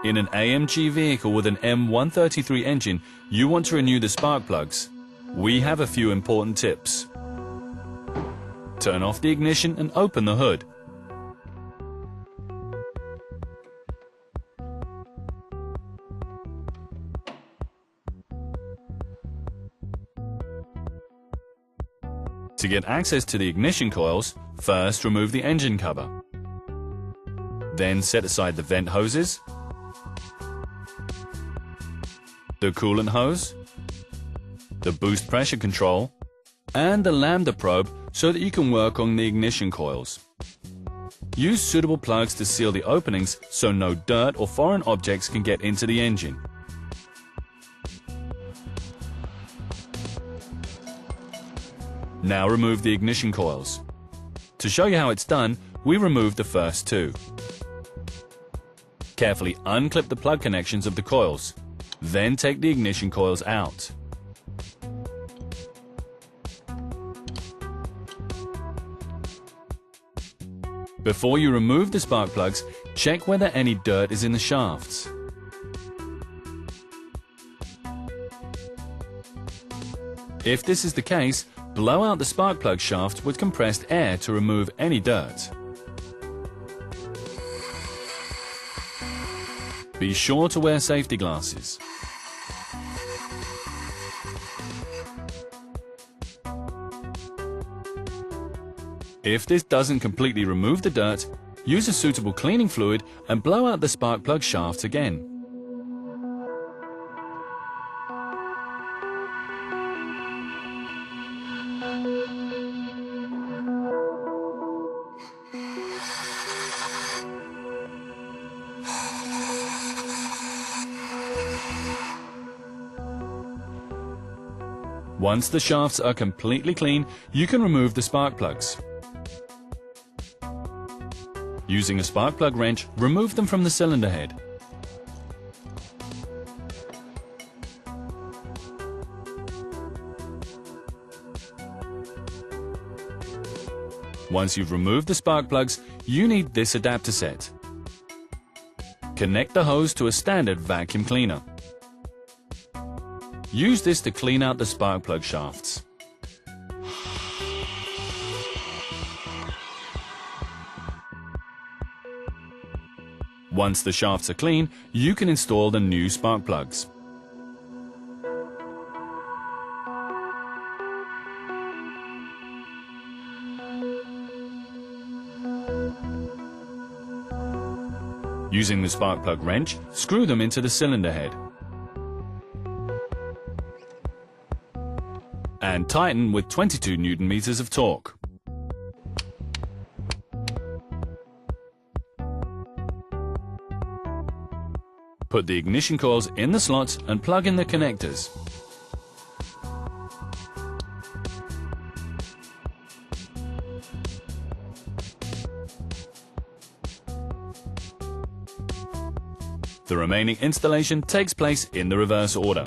In an AMG vehicle with an M133 engine, you want to renew the spark plugs. We have a few important tips. Turn off the ignition and open the hood. To get access to the ignition coils, first remove the engine cover. Then set aside the vent hoses, the coolant hose, the boost pressure control, and the lambda probe so that you can work on the ignition coils. Use suitable plugs to seal the openings so no dirt or foreign objects can get into the engine. Now remove the ignition coils. To show you how it's done, we remove the first two. Carefully unclip the plug connections of the coils. Then take the ignition coils out. Before you remove the spark plugs, check whether any dirt is in the shafts. If this is the case, blow out the spark plug shaft with compressed air to remove any dirt. Be sure to wear safety glasses. If this doesn't completely remove the dirt, use a suitable cleaning fluid and blow out the spark plug shaft again. Once the shafts are completely clean, you can remove the spark plugs. Using a spark plug wrench, remove them from the cylinder head. Once you've removed the spark plugs, you need this adapter set. Connect the hose to a standard vacuum cleaner. Use this to clean out the spark plug shafts. Once the shafts are clean, you can install the new spark plugs. Using the spark plug wrench, screw them into the cylinder head. And tighten with 22 Newton meters of torque. Put the ignition coils in the slots and plug in the connectors. The remaining installation takes place in the reverse order.